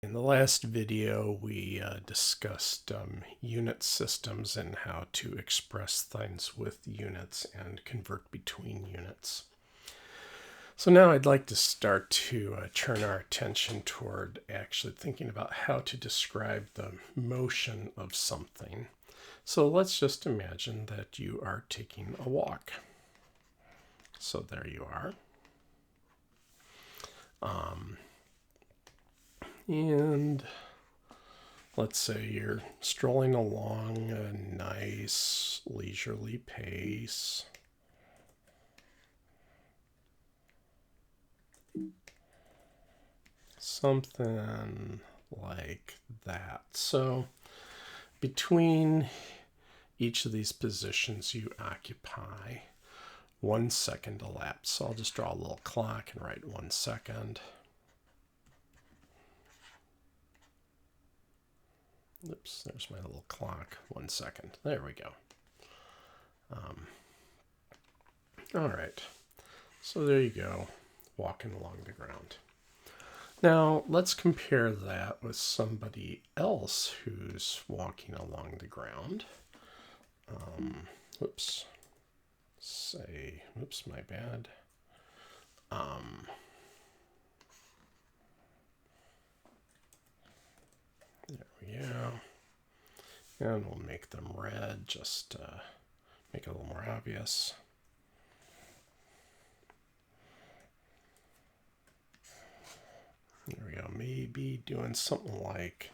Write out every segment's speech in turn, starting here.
In the last video, we discussed unit systems and how to express things with units and convert between units. So now I'd like to start to turn our attention toward actually thinking about how to describe the motion of something. So let's just imagine that you are taking a walk. So there you are. And let's say you're strolling along a nice leisurely pace. Something like that. So between each of these positions you occupy, 1 second elapsed. So I'll just draw a little clock and write 1 second. Oops, there's my little clock. 1 second. There we go. All right. So there you go, walking along the ground. Now let's compare that with somebody else who's walking along the ground. Oops, my bad. There we go. And we'll make them red, just make it a little more obvious. There we go. Maybe doing something like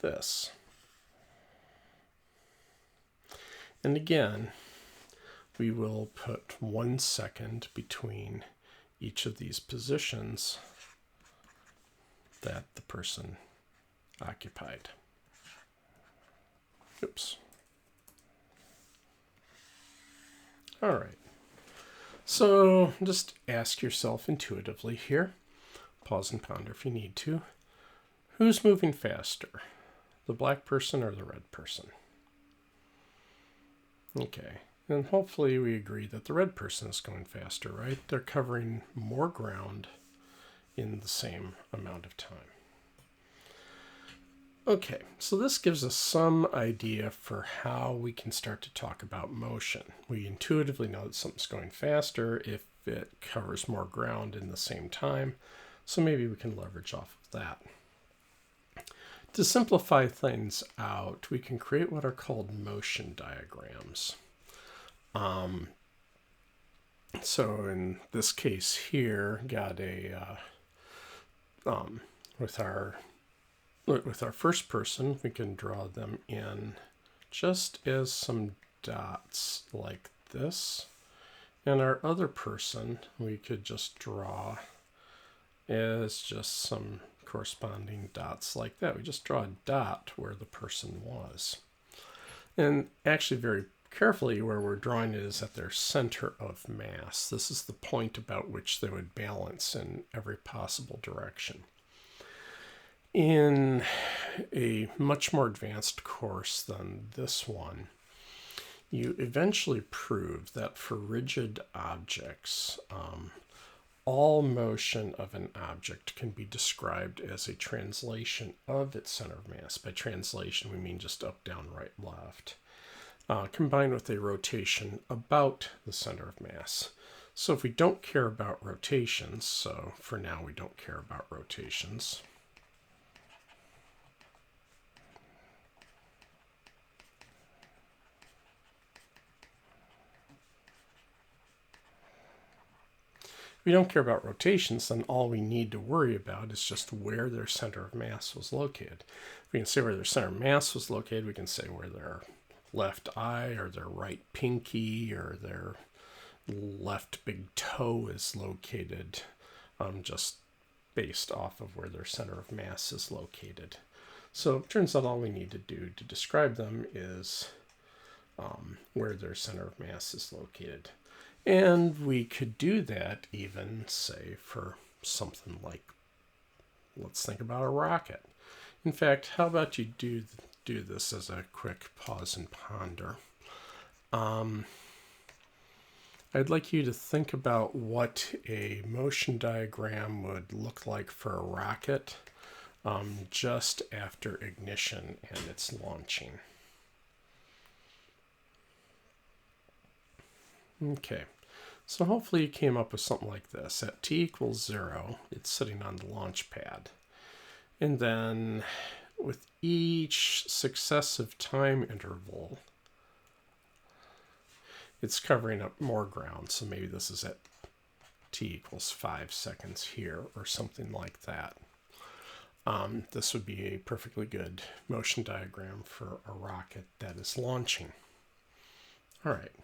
this. And again, we will put 1 second between each of these positions that the person occupied. Oops. All right. So just ask yourself intuitively here, pause and ponder if you need to, who's moving faster, the black person or the red person? Okay, and hopefully we agree that the red person is going faster, right? They're covering more ground in the same amount of time. Okay, so this gives us some idea for how we can start to talk about motion. We intuitively know that something's going faster if it covers more ground in the same time, so maybe we can leverage off of that. To simplify things out, we can create what are called motion diagrams. So in this case here, got a with our first person, we can draw them in just as some dots like this. And our other person, we could just draw as just some corresponding dots like that. We just draw a dot where the person was. And actually very carefully where we're drawing it is at their center of mass. This is the point about which they would balance in every possible direction. In a much more advanced course than this one, you eventually prove that for rigid objects, all motion of an object can be described as a translation of its center of mass. By translation, we mean just up, down, right, left, combined with a rotation about the center of mass. So if we don't care about rotations, so for now we don't care about rotations, if we don't care about rotations, then all we need to worry about is just where their center of mass was located. If we can say where their center of mass was located, we can say where their left eye or their right pinky or their left big toe is located, just based off of where their center of mass is located. So it turns out all we need to do to describe them is where their center of mass is located. And we could do that even, say, for something like, let's think about a rocket. In fact, how about you do this as a quick pause and ponder. I'd like you to think about what a motion diagram would look like for a rocket just after ignition and it's launching. Okay, so hopefully you came up with something like this. At t equals 0, it's sitting on the launch pad. And then with each successive time interval, it's covering up more ground. So maybe this is at t equals 5 seconds here or something like that. This would be a perfectly good motion diagram for a rocket that is launching. All right.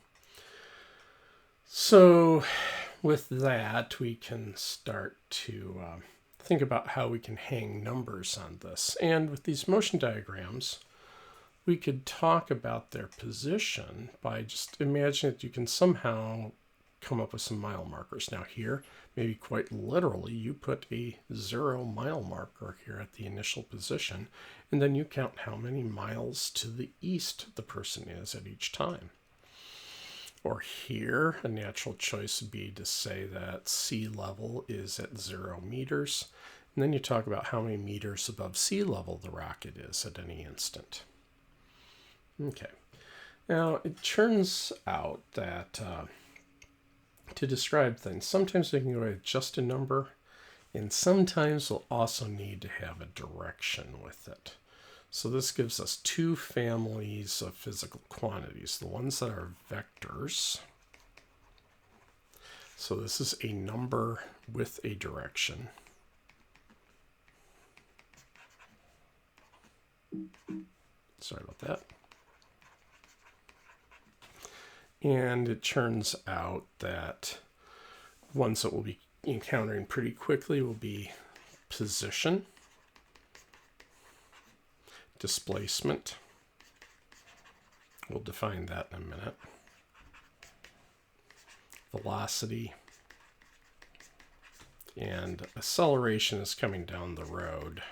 So with that, we can start to think about how we can hang numbers on this. And with these motion diagrams, we could talk about their position by just imagining that you can somehow come up with some mile markers. Now here, maybe quite literally, you put a 0 mile marker here at the initial position, and then you count how many miles to the east the person is at each time. Or here, a natural choice would be to say that sea level is at 0 meters. And then you talk about how many meters above sea level the rocket is at any instant. Okay. Now, it turns out that to describe things, sometimes we can go with just a number, and sometimes we'll also need to have a direction with it. So this gives us two families of physical quantities, the ones that are vectors. So this is a number with a direction. Sorry about that. And it turns out that ones that we'll be encountering pretty quickly will be position, displacement. We'll define that in a minute. Velocity. And acceleration is coming down the road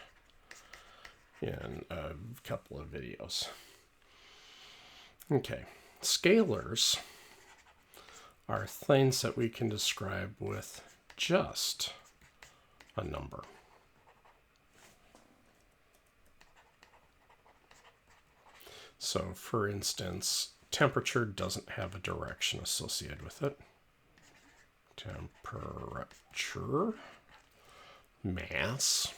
in a couple of videos. Okay, scalars are things that we can describe with just a number. So, for instance, temperature doesn't have a direction associated with it. Temperature, mass,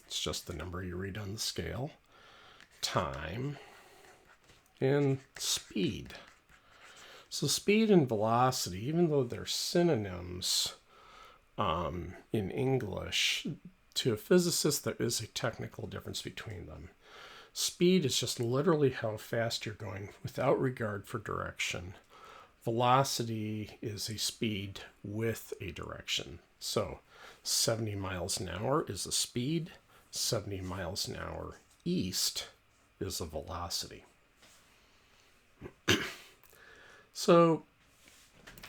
it's just the number you read on the scale, time, and speed. So speed and velocity, even though they're synonyms in English, to a physicist there is a technical difference between them. Speed is just literally how fast you're going without regard for direction. Velocity is a speed with a direction. So 70 miles an hour is a speed, 70 miles an hour east is a velocity. So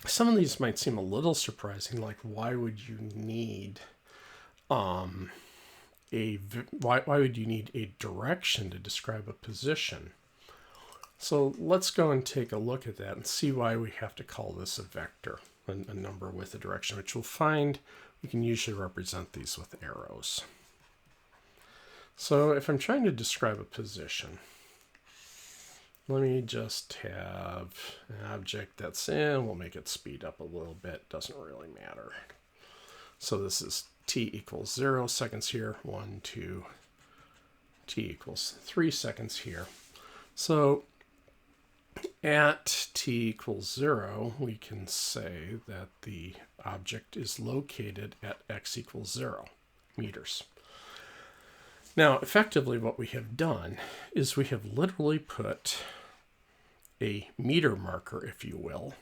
some of these might seem a little surprising, like why would you need why would you need a direction to describe a position? So let's go and take a look at that and see why we have to call this a vector, a number with a direction, which we'll find we can usually represent these with arrows. So if I'm trying to describe a position, let me just have an object that's in, we'll make it speed up a little bit, doesn't really matter. So this is t equals 0 seconds here, 1, 2, t equals 3 seconds here. So at t equals 0, we can say that the object is located at x equals 0 meters. Now, effectively what we have done is we have literally put a meter marker, if you will,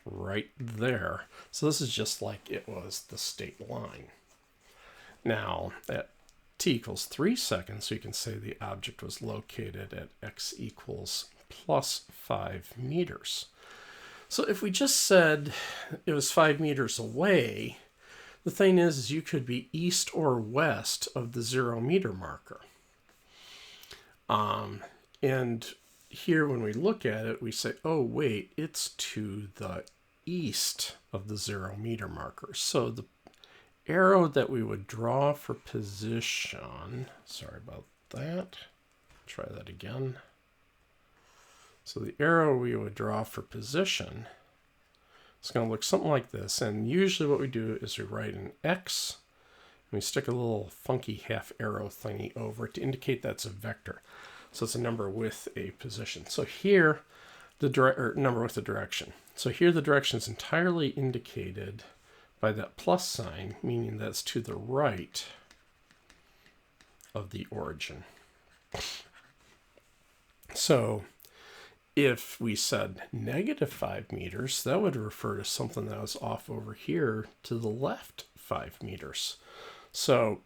right there. So this is just like it was the state line. Now, at t equals 3 seconds, we can say the object was located at x equals plus 5 meters. So if we just said it was 5 meters away, the thing is you could be east or west of the 0 meter marker. And here when we look at it, we say, oh wait, it's to the east of the 0 meter marker. So the arrow that we would draw for position, sorry about that, try that again. So the arrow we would draw for position is going to look something like this. And usually what we do is we write an X, and we stick a little funky half arrow thingy over it to indicate that's a vector. So it's a number with a position. So here, the number with a direction. So here the direction is entirely indicated by that plus sign, meaning that's to the right of the origin. So if we said -5 meters, that would refer to something that was off over here to the left 5 meters. So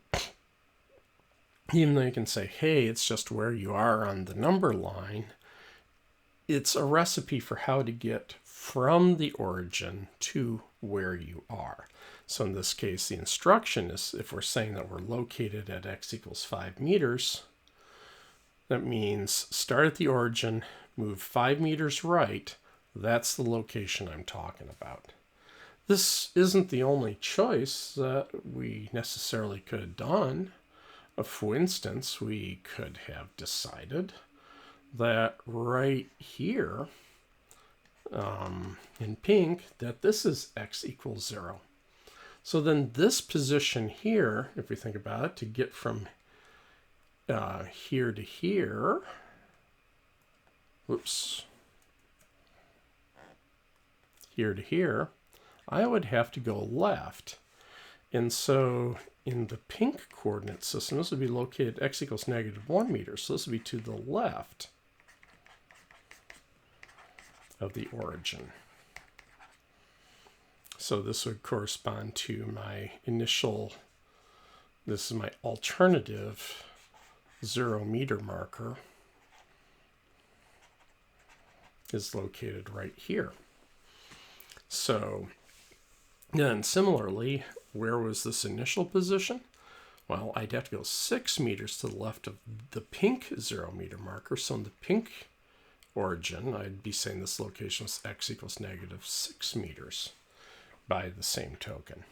even though you can say, hey, it's just where you are on the number line, it's a recipe for how to get from the origin to where you are. So in this case, the instruction is, if we're saying that we're located at x equals 5 meters, that means start at the origin, move 5 meters right. That's the location I'm talking about. This isn't the only choice that we necessarily could have done. For instance, we could have decided that right here in pink, that this is x equals 0. So then this position here, if we think about it, to get from here to here, here to here, I would have to go left. And so in the pink coordinate system, this would be located x equals -1 meter. So this would be to the left of the origin. So this would correspond to my initial, this is my alternative 0 meter marker, is located right here. So then similarly, where was this initial position? Well, I'd have to go 6 meters to the left of the pink 0 meter marker. So in the pink origin, I'd be saying this location was x equals -6 meters by the same token.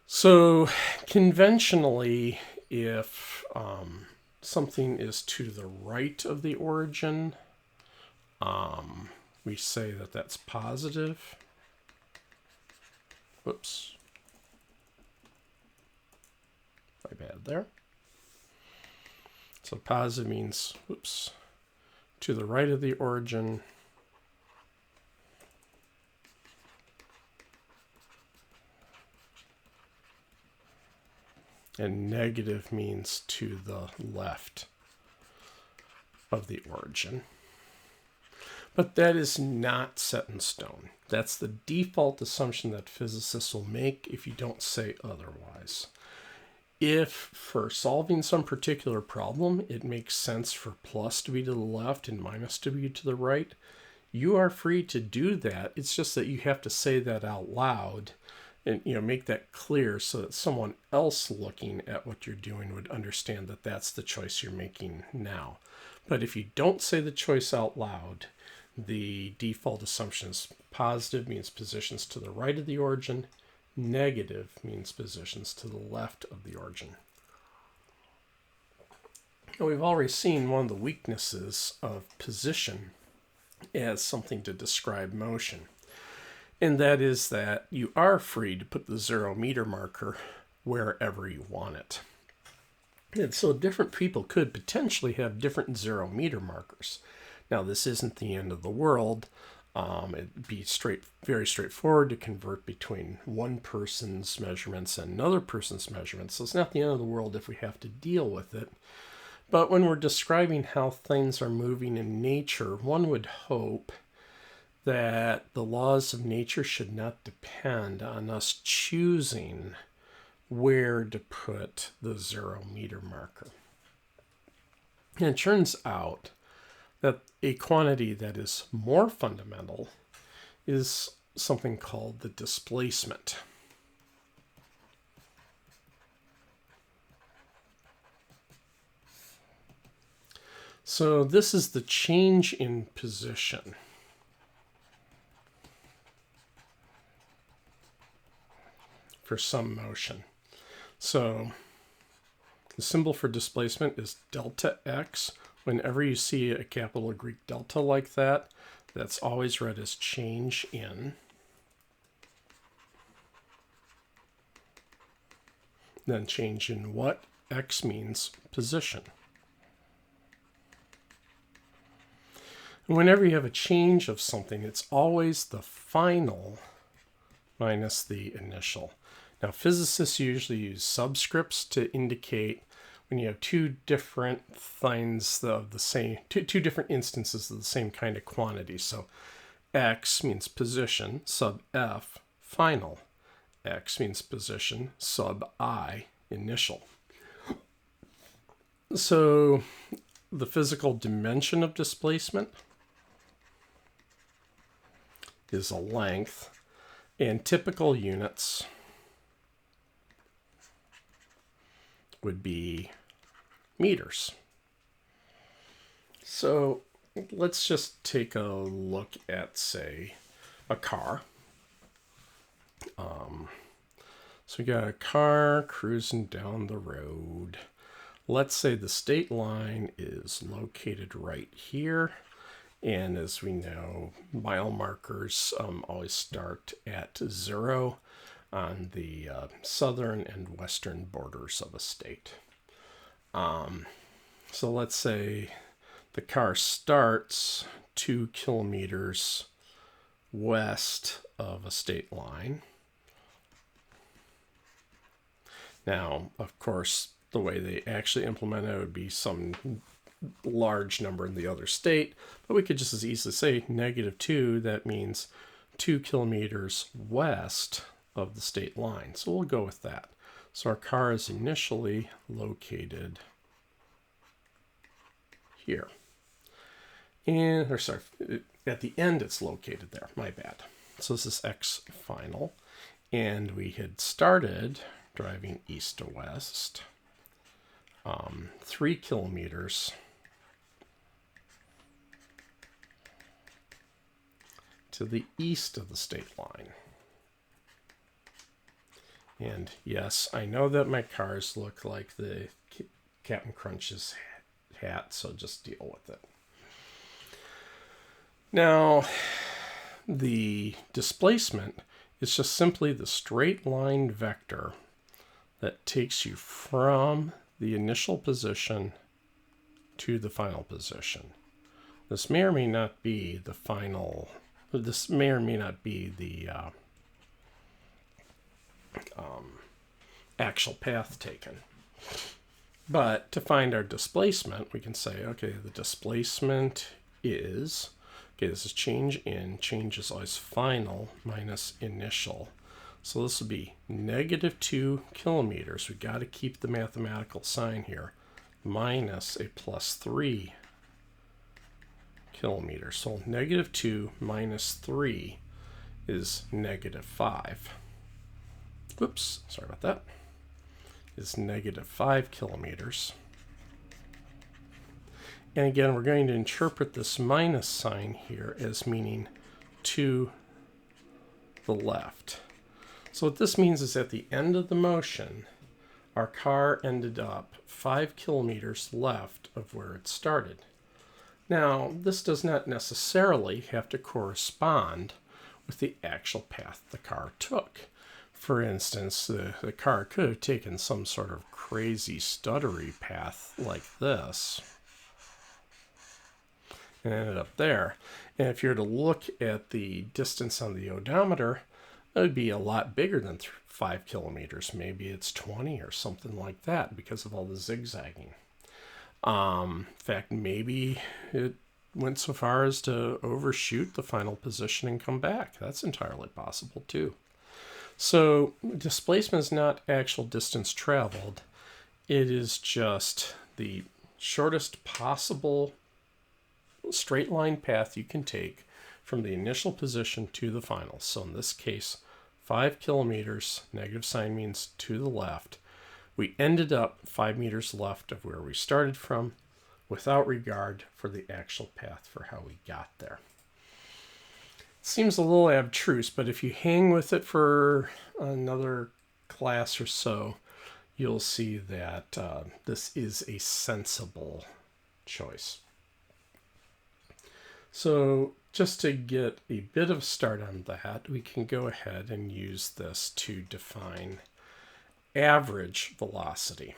So conventionally, if something is to the right of the origin, we say that that's positive. Whoops. My bad there. So positive means, whoops, to the right of the origin. And negative means to the left of the origin. But that is not set in stone. That's the default assumption that physicists will make if you don't say otherwise. If for solving some particular problem, it makes sense for plus to be to the left and minus to be to the right, you are free to do that. It's just that you have to say that out loud and make that clear so that someone else looking at what you're doing would understand that that's the choice you're making now. But if you don't say the choice out loud, the default assumption is positive means positions to the right of the origin, negative means positions to the left of the origin. Now, we've already seen one of the weaknesses of position as something to describe motion. And that is that you are free to put the 0 meter marker wherever you want it. And so different people could potentially have different 0 meter markers. Now, this isn't the end of the world. It'd be very straightforward to convert between one person's measurements and another person's measurements. So it's not the end of the world if we have to deal with it. But when we're describing how things are moving in nature, one would hope that the laws of nature should not depend on us choosing where to put the 0 meter marker. And it turns out that a quantity that is more fundamental is something called the displacement. So this is the change in position. after some motion. So the symbol for displacement is delta x. Whenever you see a capital Greek delta like that, that's always read as change in. Then change in what? X means position. And whenever you have a change of something, it's always the final minus the initial. Now, physicists usually use subscripts to indicate when you have two different things of the same, two different instances of the same kind of quantity. So x means position, sub f, final. X means position, sub I, initial. So the physical dimension of displacement is a length, and typical units would be meters. So let's just take a look at, say, a car. So we got a car cruising down the road. Let's say the state line is located right here. And as we know, mile markers always start at 0 on the southern and western borders of a state. So let's say the car starts 2 kilometers west of a state line. Now, of course, the way they actually implement it would be some large number in the other state, but we could just as easily say -2, that means 2 kilometers west of the state line. So we'll go with that. So our car is initially located here. And, or sorry, at the end it's located there, my bad. So this is x final. And we had started driving east to west, 3 kilometers to the east of the state line. And yes, I know that my cars look like the Captain Crunch's hat, so just deal with it. Now, the displacement is just simply the straight line vector that takes you from the initial position to the final position. This may or may not be the final, this may or may not be the actual path taken. But to find our displacement, we can say, okay, the displacement is, okay, this is change in, change is always final minus initial. So this will be -2 kilometers. We got to keep the mathematical sign here, minus a +3 kilometers. So -2 minus 3 is -5. Oops, sorry about that. Is -5 kilometers. And again, we're going to interpret this minus sign here as meaning to the left. So what this means is at the end of the motion, our car ended up 5 kilometers left of where it started. Now, this does not necessarily have to correspond with the actual path the car took. For instance, the car could have taken some sort of crazy stuttery path like this and ended up there. And if you were to look at the distance on the odometer, that would be a lot bigger than 5 kilometers. Maybe it's 20 or something like that because of all the zigzagging. In fact, maybe it went so far as to overshoot the final position and come back. That's entirely possible too. So displacement is not actual distance traveled. It is just the shortest possible straight line path you can take from the initial position to the final. So in this case, 5 kilometers, negative sign means to the left. We ended up 5 meters left of where we started from without regard for the actual path for how we got there. It seems a little abstruse, but if you hang with it for another class or so, you'll see that this is a sensible choice. So just to get a bit of a start on that, we can go ahead and use this to define average velocity.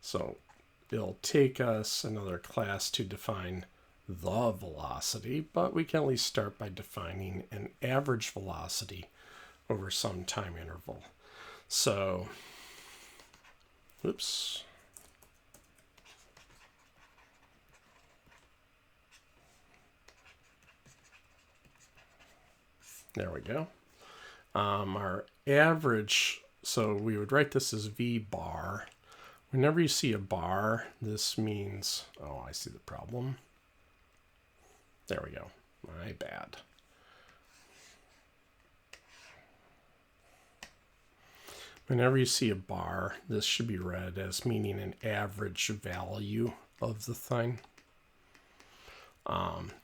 So it'll take us another class to define the velocity, but we can at least start by defining an average velocity over some time interval. So, oops. There we go. Our average, so we would write this as V bar. Whenever you see a bar, this means, oh, I see the problem. There we go. My bad. Whenever you see a bar, this should be read as meaning an average value of the thing.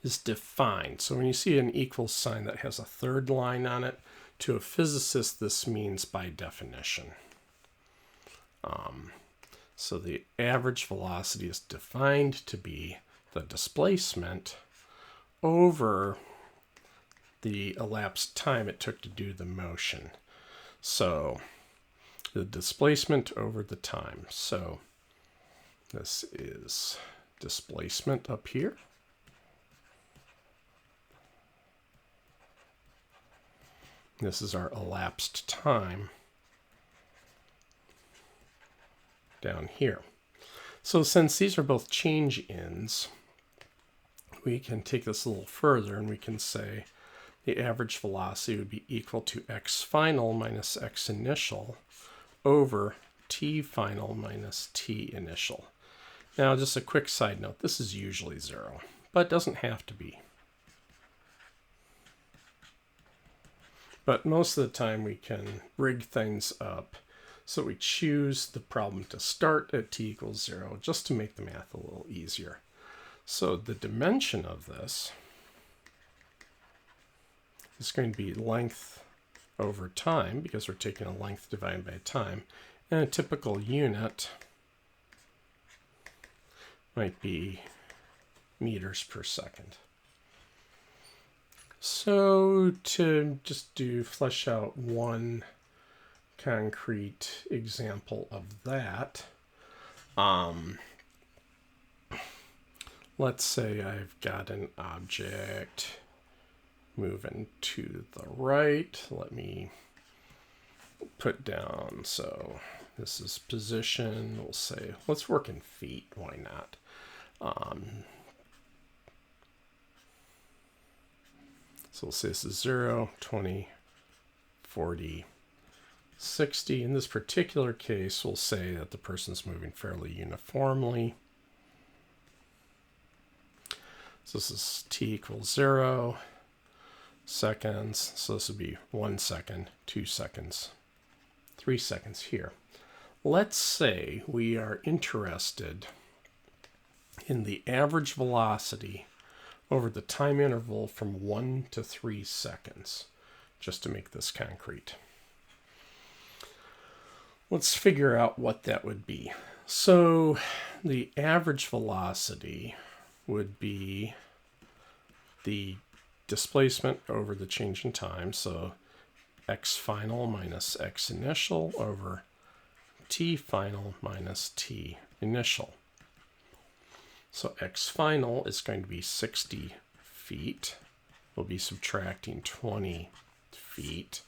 Is defined. So when you see an equal sign that has a third line on it, to a physicist, this means by definition. So the average velocity is defined to be the displacement over the elapsed time it took to do the motion. So the displacement over the time. So this is displacement up here. This is our elapsed time down here. So since these are both change-ins, we can take this a little further and we can say the average velocity would be equal to x final minus x initial over t final minus t initial. Now, just a quick side note, this is usually 0, but it doesn't have to be. But most of the time we can rig things up so we choose the problem to start at t equals 0 just to make the math a little easier. So the dimension of this is going to be length over time because we're taking a length divided by time. And a typical unit might be meters per second. So to just flesh out one concrete example of that, let's say I've got an object moving to the right. Let me put down, so this is position. We'll say, let's work in feet. Why not? So we'll say this is 0, 20, 40, 60. In this particular case, we'll say that the person's moving fairly uniformly. So this is t equals 0 seconds. So this would be 1 second, 2 seconds, 3 seconds here. Let's say we are interested in the average velocity over the time interval from 1 to 3 seconds, just to make this concrete. Let's figure out what that would be. So the average velocity would be the displacement over the change in time. So x final minus x initial over t final minus t initial. So x final is going to be 60 feet. We'll be subtracting 20 feet.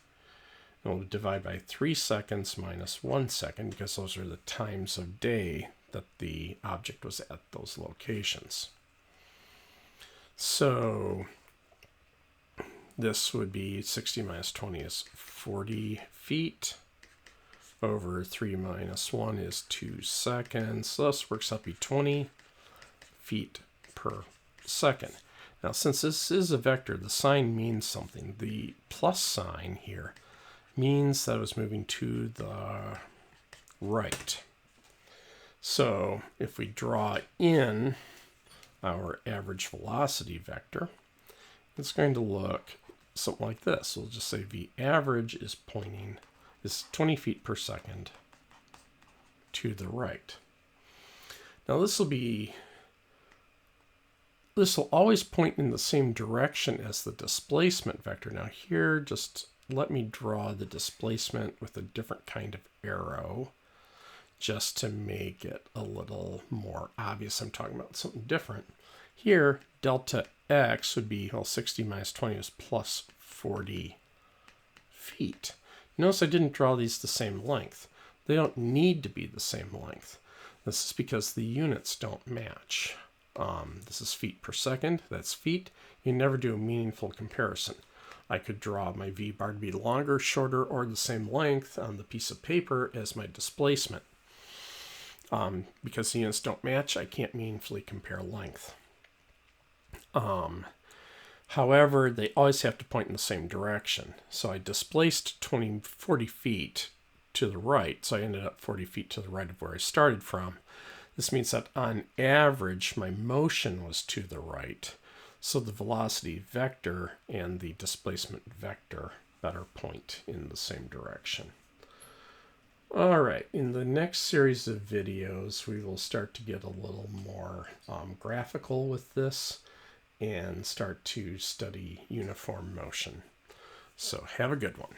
And we'll divide by 3 seconds minus 1 second because those are the times of day that the object was at those locations. So this would be 60 minus 20 is 40 feet. Over 3 minus 1 is 2 seconds. So this works out to be 20 feet per second. Now, since this is a vector, the sign means something. The plus sign here means that it was moving to the right. So if we draw in our average velocity vector, it's going to look something like this. We'll just say v average is 20 feet per second to the right. Now this will always point in the same direction as the displacement vector. Now here, just let me draw the displacement with a different kind of arrow just to make it a little more obvious I'm talking about something different. Here, delta x would be, well, 60 minus 20 is plus 40 feet. Notice I didn't draw these the same length. They don't need to be the same length. This is because the units don't match. This is feet per second, that's feet. You never do a meaningful comparison. I could draw my v-bar to be longer, shorter, or the same length on the piece of paper as my displacement. Because the units don't match, I can't meaningfully compare length. However, they always have to point in the same direction. So I displaced 40 feet to the right, so I ended up 40 feet to the right of where I started from. This means that on average, my motion was to the right. So the velocity vector and the displacement vector better point in the same direction. All right, in the next series of videos, we will start to get a little more graphical with this and start to study uniform motion. So have a good one.